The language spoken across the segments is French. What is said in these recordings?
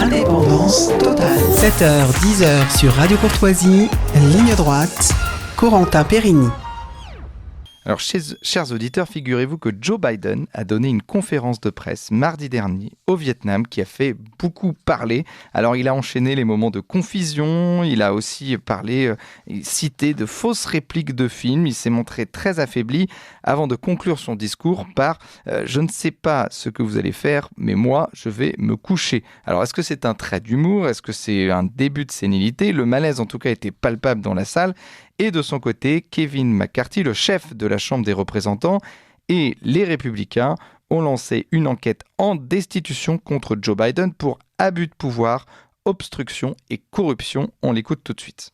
Indépendance totale. 7h, 10h sur Radio Courtoisie, ligne droite, Corentin Périni. Alors, chers auditeurs, figurez-vous que Joe Biden a donné une conférence de presse mardi dernier au Vietnam qui a fait beaucoup parler. Alors, il a enchaîné les moments de confusion, il a aussi cité de fausses répliques de films, il s'est montré très affaibli avant de conclure son discours par « Je ne sais pas ce que vous allez faire, mais moi, je vais me coucher ». Alors, est-ce que c'est un trait d'humour? Est-ce que c'est un début de sénilité? Le malaise, en tout cas, était palpable dans la salle. Et de son côté, Kevin McCarthy, le chef de la Chambre des représentants, et les Républicains ont lancé une enquête en destitution contre Joe Biden pour abus de pouvoir, obstruction et corruption. On l'écoute tout de suite.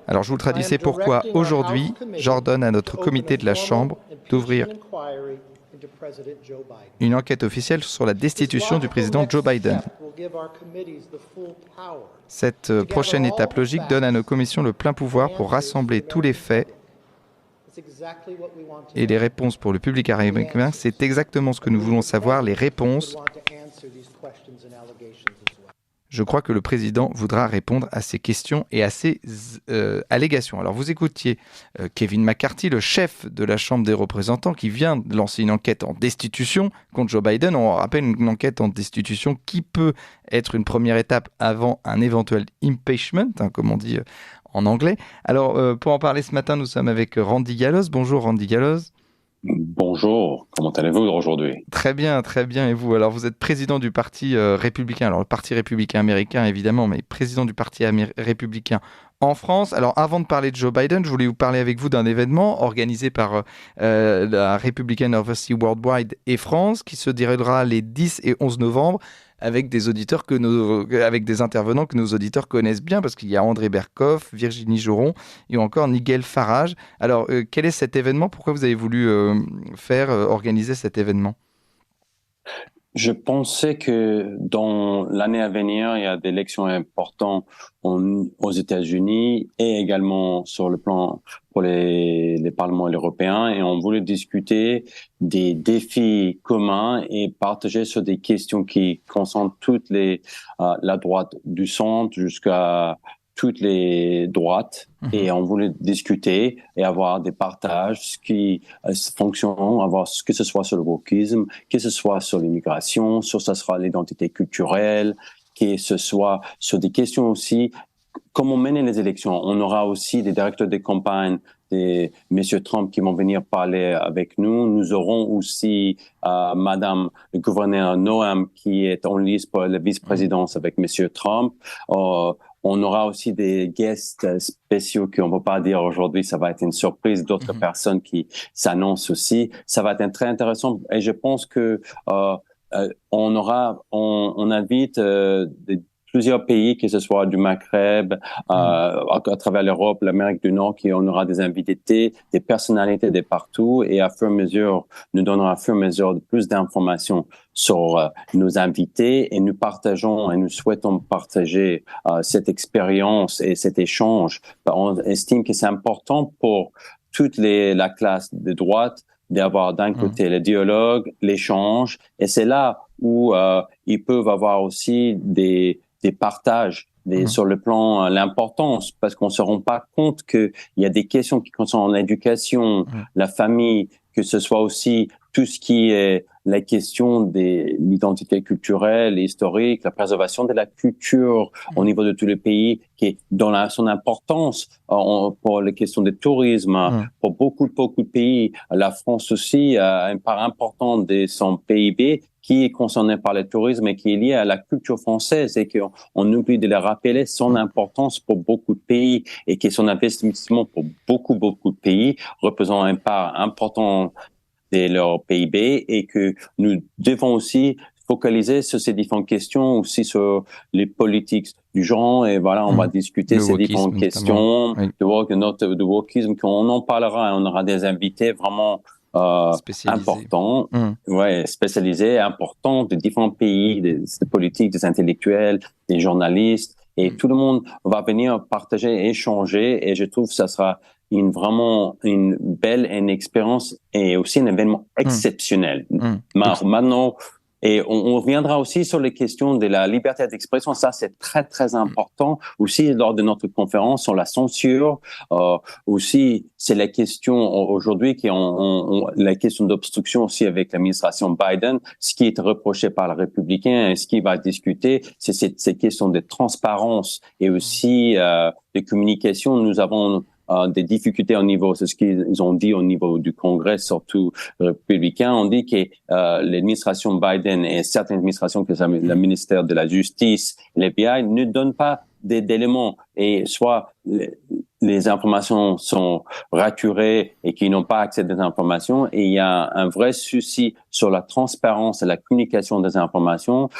Alors je vous le traduis, c'est pourquoi aujourd'hui, j'ordonne à notre comité de la Chambre d'ouvrir une enquête officielle sur la destitution du président Joe Biden. Cette prochaine étape logique donne à nos commissions le plein pouvoir pour rassembler tous les faits et les réponses pour le public américain. C'est exactement ce que nous voulons savoir, les réponses. Je crois que le président voudra répondre à ces questions et à ces allégations. Alors vous écoutiez Kevin McCarthy, le chef de la Chambre des représentants, qui vient de lancer une enquête en destitution contre Joe Biden. On rappelle une enquête en destitution qui peut être une première étape avant un éventuel impeachment, comme on dit en anglais. Alors pour en parler ce matin, nous sommes avec Randy Gallos. Bonjour Randy Gallos. Bonjour, comment allez-vous aujourd'hui? Très bien, et vous? Alors vous êtes président du parti républicain, alors le parti républicain américain évidemment, mais président du parti républicain en France. Alors avant de parler de Joe Biden, je voulais vous parler avec vous d'un événement organisé par la Republican University Worldwide et France, qui se déroulera les 10 et 11 novembre, avec des intervenants que nos auditeurs connaissent bien, parce qu'il y a André Berkoff, Virginie Joron et encore Nigel Farage. Alors, quel est cet événement? Pourquoi vous avez voulu organiser cet événement? Je pensais que dans l'année à venir, il y a des élections importantes aux États-Unis et également sur le plan pour les parlements européens, et on voulait discuter des défis communs et partager sur des questions qui concernent toutes la droite du centre jusqu'à toutes les droites, et on voulait discuter et avoir des partages qui fonctionnent, que ce soit sur le wokisme, que ce soit sur l'immigration, ce sera l'identité culturelle, que ce soit sur des questions aussi, comment mener les élections. On aura aussi des directeurs de campagne, des messieurs Trump qui vont venir parler avec nous. Nous aurons aussi Madame le gouverneur Noam qui est en lice pour la vice-présidence avec monsieur Trump. On aura aussi des guests spéciaux qu'on ne peut pas dire aujourd'hui. Ça va être une surprise d'autres personnes qui s'annoncent aussi. Ça va être très intéressant, et je pense que on invite plusieurs pays, que ce soit du Maghreb, à travers l'Europe, l'Amérique du Nord, on aura des invités, des personnalités de partout, et à fur et à mesure, nous donnons à fur et à mesure plus d'informations sur nos invités, et nous partageons et nous souhaitons partager cette expérience et cet échange. On estime que c'est important pour toute la classe de droite d'avoir d'un côté le dialogue, l'échange, et c'est là où ils peuvent avoir aussi des partages sur le plan l'importance, parce qu'on se rend pas compte que il y a des questions qui concernent l'éducation, la famille, que ce soit aussi tout ce qui est la question de l'identité culturelle, historique, la préservation de la culture au niveau de tous les pays, qui est dans son importance pour les questions de tourisme, pour beaucoup de pays. La France aussi a une part importante de son PIB qui est concerné par le tourisme et qui est lié à la culture française, et qu'on oublie de le rappeler son importance pour beaucoup de pays, et que son investissement pour beaucoup de pays représente une part importante de leur PIB, et que nous devons aussi focaliser sur ces différentes questions, aussi sur les politiques du genre, et voilà, on va discuter ces différentes questions, de wokisme, qu'on en parlera, on aura des invités vraiment importants, spécialisés, importants, de différents pays, des politiques, des intellectuels, des journalistes, et tout le monde va venir partager, échanger, et je trouve que ça sera vraiment une belle expérience, et aussi un événement exceptionnel. Maintenant, Et on reviendra aussi sur les questions de la liberté d'expression. Ça, c'est très, très important. Aussi, lors de notre conférence sur la censure, aussi, c'est la question aujourd'hui la question d'obstruction aussi avec l'administration Biden. Ce qui est reproché par les républicains et ce qui va discuter, c'est ces questions de transparence et aussi de communication. Nous avons des difficultés au niveau, c'est ce qu'ils ont dit au niveau du Congrès, surtout républicain. On dit que l'administration Biden et certaines administrations, que le ministère de la Justice, l'FBI, ne donnent pas d'éléments et soit les informations sont raturées et qu'ils n'ont pas accès à des informations, et il y a un vrai souci sur la transparence et la communication des informations.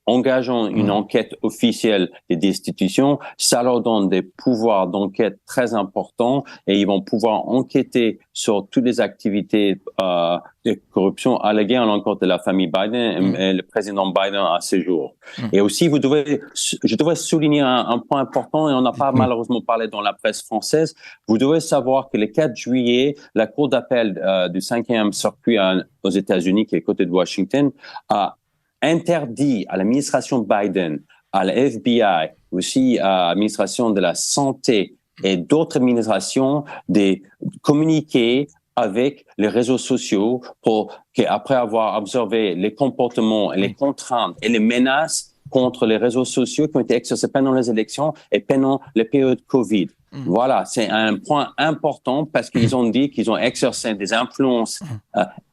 Engageant une enquête officielle des institutions, ça leur donne des pouvoirs d'enquête très importants et ils vont pouvoir enquêter sur toutes les activités de corruption alléguées à l'encontre de la famille Biden et le président Biden à ce jour. Et aussi, je devrais souligner un point important, et on n'a pas malheureusement parlé dans la presse française. Vous devez savoir que le 4 juillet, la Cour d'appel du 5e circuit aux États-Unis, qui est à côté de Washington, a interdit à l'administration Biden, à la FBI, aussi à l'administration de la santé et d'autres administrations de communiquer avec les réseaux sociaux pour qu'après avoir observé les comportements et les contraintes et les menaces contre les réseaux sociaux qui ont été exercés pendant les élections et pendant les périodes Covid. Voilà, c'est un point important parce qu'ils ont dit qu'ils ont exercé des influences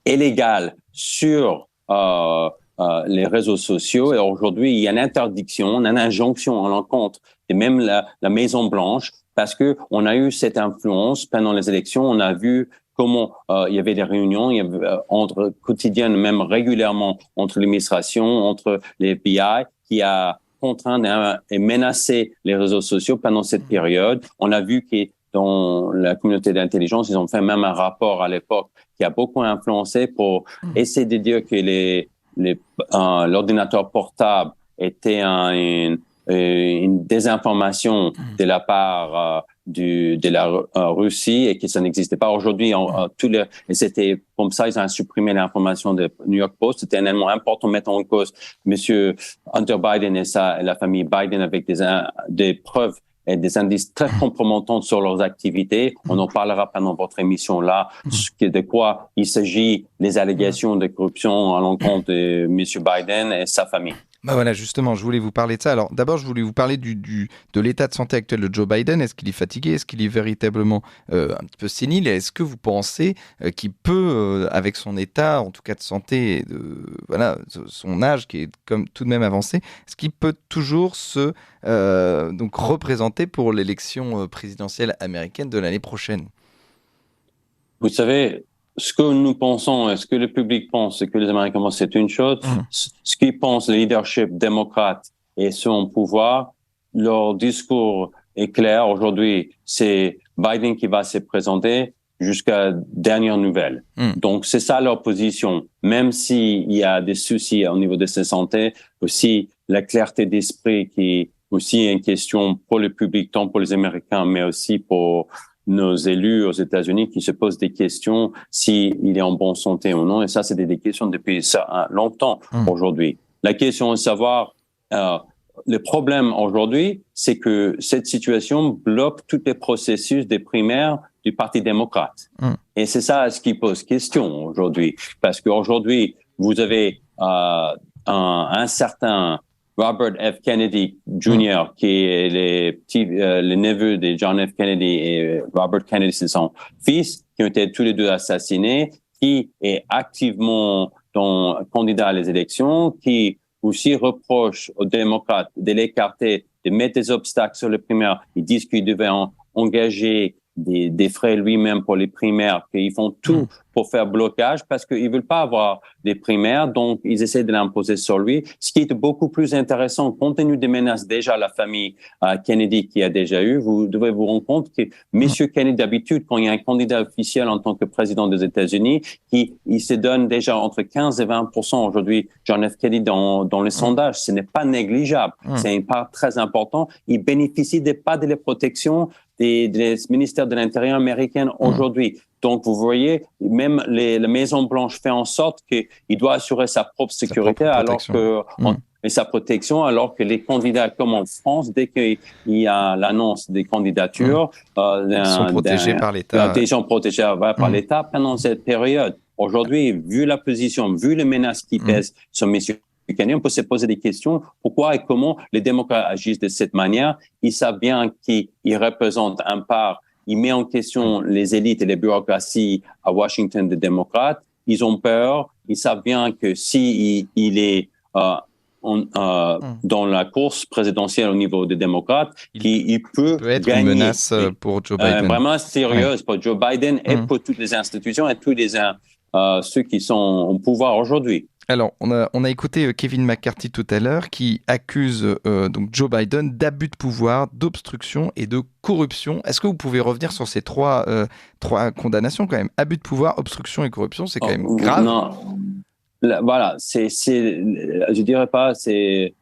illégales sur les réseaux sociaux, et aujourd'hui il y a une interdiction, une injonction à l'encontre et même la Maison Blanche, parce que on a eu cette influence pendant les élections. On a vu comment il y avait des réunions, entre quotidiennes, même régulièrement, entre l'administration, entre les FBI, qui a contraint et menacé les réseaux sociaux pendant cette période. On a vu que dans la communauté d'intelligence, ils ont fait même un rapport à l'époque qui a beaucoup influencé pour essayer de dire que l'ordinateur portable était une désinformation de la part de la Russie et que ça n'existait pas. Aujourd'hui, et c'était comme ça, ils ont supprimé l'information de New York Post. C'était un élément important, mettant en cause Monsieur Hunter Biden et la famille Biden avec des preuves et des indices très compromettants sur leurs activités. On en parlera pendant votre émission là, de quoi il s'agit, les allégations de corruption à l'encontre de M. Biden et sa famille. Bah voilà, justement, je voulais vous parler de ça. Alors, d'abord, je voulais vous parler de l'état de santé actuel de Joe Biden. Est-ce qu'il est fatigué? Est-ce qu'il est véritablement un petit peu sénile? Et est-ce que vous pensez qu'il peut, avec son état, en tout cas de santé, et son âge qui est comme tout de même avancé, est-ce qu'il peut toujours se donc représenter pour l'élection présidentielle américaine de l'année prochaine? Vous savez, ce que nous pensons et ce que le public pense, ce que les Américains pensent, c'est une chose. Ce qu'ils pensent, le leadership démocrate et son pouvoir, leur discours est clair. Aujourd'hui, c'est Biden qui va se présenter jusqu'à dernière nouvelle. Donc, c'est ça leur position. Même s'il y a des soucis au niveau de sa santé, aussi la clarté d'esprit qui est aussi une question pour le public, tant pour les Américains, mais aussi pour nos élus aux États-Unis qui se posent des questions s'il est en bonne santé ou non. Et ça, c'est des questions depuis longtemps aujourd'hui. La question est de savoir, le problème aujourd'hui, c'est que cette situation bloque tous les processus des primaires du Parti démocrate. Et c'est ça ce qui pose question aujourd'hui. Parce qu'aujourd'hui, vous avez un certain Robert F. Kennedy Jr., qui est le neveu de John F. Kennedy, et Robert Kennedy, c'est son fils, qui ont été tous les deux assassinés, qui est activement candidat à les élections, qui aussi reproche aux démocrates de l'écarter, de mettre des obstacles sur les primaires. Ils disent qu'ils devaient engager des frais lui-même pour les primaires, qu'ils font tout pour faire blocage parce qu'ils veulent pas avoir des primaires, donc ils essaient de l'imposer sur lui. Ce qui est beaucoup plus intéressant, compte tenu des menaces déjà la famille Kennedy qui a déjà eu, vous devez vous rendre compte que Monsieur Kennedy, d'habitude, quand il y a un candidat officiel en tant que président des États-Unis, il se donne déjà entre 15 et 20% aujourd'hui, John F. Kennedy dans les sondages. Ce n'est pas négligeable. C'est une part très importante. Il bénéficie pas de la protection des ministères de l'Intérieur américains aujourd'hui. Donc, vous voyez, même la Maison-Blanche fait en sorte qu'il doit assurer sa propre sécurité et sa protection, alors que les candidats, comme en France, dès qu'il y a l'annonce des candidatures, ils sont protégés par l'État. Ils sont protégés par l'État pendant cette période. Aujourd'hui, vu la position, vu les menaces qui pèsent sur M. Kennedy, on peut se poser des questions. Pourquoi et comment les démocrates agissent de cette manière? Ils savent bien qu'ils représentent un part. Ils mettent en question les élites et les bureaucraties à Washington des démocrates. Ils ont peur. Ils savent bien que si il est dans la course présidentielle au niveau des démocrates, il peut être gagner. Une menace pour Joe Biden. Vraiment sérieuse pour Joe Biden et pour toutes les institutions et tous ceux qui sont au pouvoir aujourd'hui. Alors, on a écouté Kevin McCarthy tout à l'heure qui accuse donc Joe Biden d'abus de pouvoir, d'obstruction et de corruption. Est-ce que vous pouvez revenir sur ces trois condamnations quand même? Abus de pouvoir, obstruction et corruption, c'est quand même grave. Non. Voilà, je dirais pas, c'est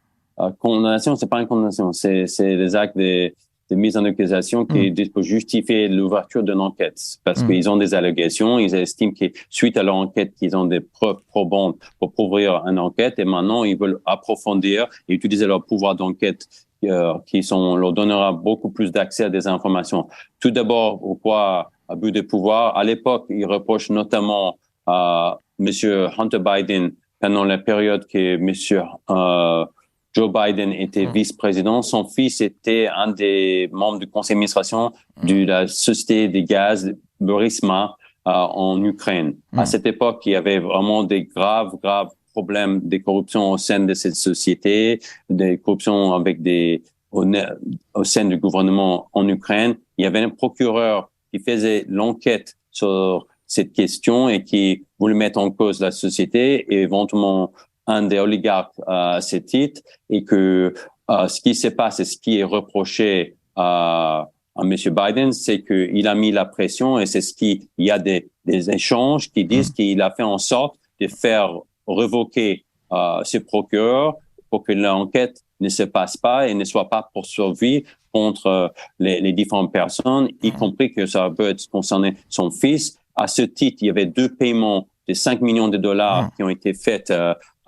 condamnation, c'est pas une condamnation, c'est les actes des mises en accusation qui disent pour justifier l'ouverture d'une enquête, parce qu'ils ont des allégations, ils estiment que suite à leur enquête, qu'ils ont des preuves probantes pour ouvrir une enquête, et maintenant ils veulent approfondir et utiliser leur pouvoir d'enquête leur donnera beaucoup plus d'accès à des informations. Tout d'abord, pourquoi abus de pouvoir? À l'époque, ils reprochent notamment à Monsieur Hunter Biden, pendant la période que Monsieur Joe Biden était vice-président, son fils était un des membres du conseil d'administration de la société des gaz Burisma en Ukraine. À cette époque, il y avait vraiment des graves problèmes de corruption au sein de cette société, des corruptions avec au sein du gouvernement en Ukraine. Il y avait un procureur qui faisait l'enquête sur cette question et qui voulait mettre en cause la société et éventuellement un des oligarques à ce titre, et que ce qui se passe et ce qui est reproché à M. Biden, c'est qu'il a mis la pression et il y a des échanges qui disent qu'il a fait en sorte de faire revoquer ce procureur pour que l'enquête ne se passe pas et ne soit pas poursuivie contre les différentes personnes, y compris que ça peut être concerné son fils. À ce titre, il y avait 2 paiements de $5 millions qui ont été faits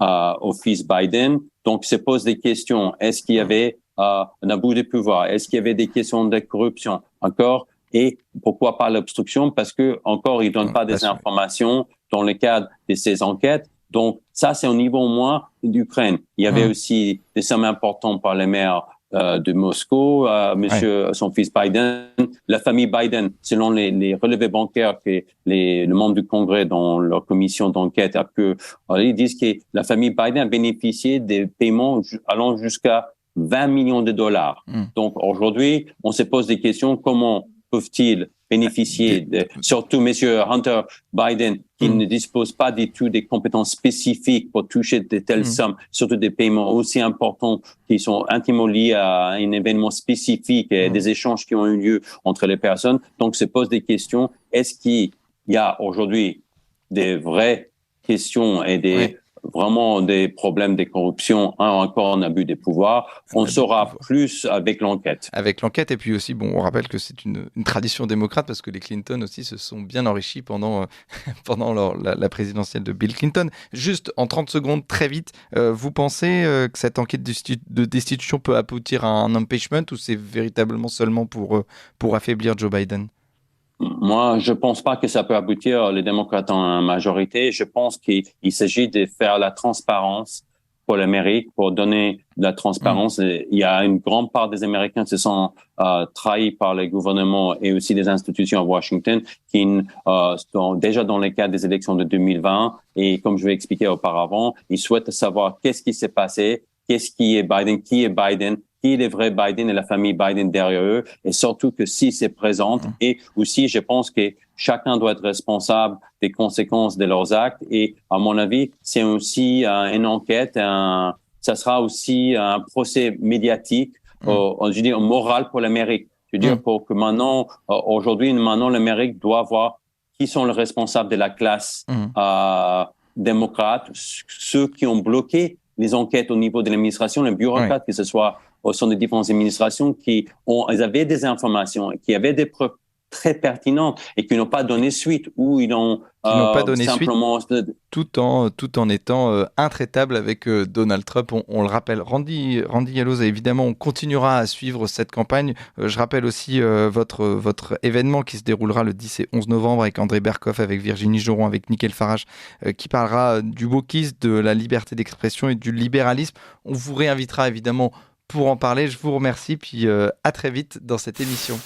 au fils Biden. Donc, se pose des questions. Est-ce qu'il y avait un abus de pouvoir? Est-ce qu'il y avait des questions de corruption? Encore. Et pourquoi pas l'obstruction? Parce que, encore, ils donnent pas des informations dans le cadre de ces enquêtes. Donc, ça, c'est au niveau au moins d'Ukraine. Il y avait aussi des sommes importantes par les maires de Moscou, son fils Biden, la famille Biden, selon les relevés bancaires que le membre du Congrès dans leur commission d'enquête ils disent que la famille Biden a bénéficié des paiements allant jusqu'à $20 millions. Donc aujourd'hui, on se pose des questions, comment peuvent-ils bénéficier surtout Monsieur Hunter Biden, qui ne dispose pas du tout des compétences spécifiques pour toucher de telles sommes, surtout des paiements aussi importants qui sont intimement liés à un événement spécifique et des échanges qui ont eu lieu entre les personnes. Donc, se pose des questions. Est-ce qu'il y a aujourd'hui des vraies questions et vraiment des problèmes de corruption, encore un abus de pouvoir? On saura plus avec l'enquête. Avec l'enquête, et puis aussi, on rappelle que c'est une tradition démocrate parce que les Clinton aussi se sont bien enrichis pendant la présidentielle de Bill Clinton. Juste en 30 secondes, très vite, vous pensez que cette enquête de destitution peut aboutir à un impeachment ou c'est véritablement seulement pour affaiblir Joe Biden? Moi, je pense pas que ça peut aboutir. Les démocrates en majorité. Je pense qu'il s'agit de faire la transparence pour l'Amérique, pour donner de la transparence. Il y a une grande part des Américains qui se sont trahis par les gouvernements et aussi les institutions à Washington qui sont déjà dans le cadre des élections de 2020. Et comme je l'ai expliqué auparavant, ils souhaitent savoir qu'est-ce qui s'est passé, qui est Biden, qui est le vrai Biden et la famille Biden derrière eux, et surtout que si c'est présent, et aussi je pense que chacun doit être responsable des conséquences de leurs actes, et à mon avis, c'est aussi une enquête, ça sera aussi un procès médiatique, je dis moral pour l'Amérique. Je veux dire, pour que aujourd'hui, l'Amérique doit voir qui sont les responsables de la classe démocrate, ceux qui ont bloqué les enquêtes au niveau de l'administration, les bureaucrates, que ce soit au sein des différentes administrations ils avaient des informations, qui avaient des preuves très pertinentes et qui n'ont pas donné suite ou ils ont pas donné simplement suite, tout en étant intraitable avec Donald Trump. On le rappelle. Randy Gallows, évidemment, on continuera à suivre cette campagne. Je rappelle aussi votre événement qui se déroulera le 10 et 11 novembre avec André Berkoff, avec Virginie Joron, avec Nickel Farage, qui parlera du wokisme, de la liberté d'expression et du libéralisme. On vous réinvitera évidemment pour en parler. Je vous remercie, puis à très vite dans cette émission.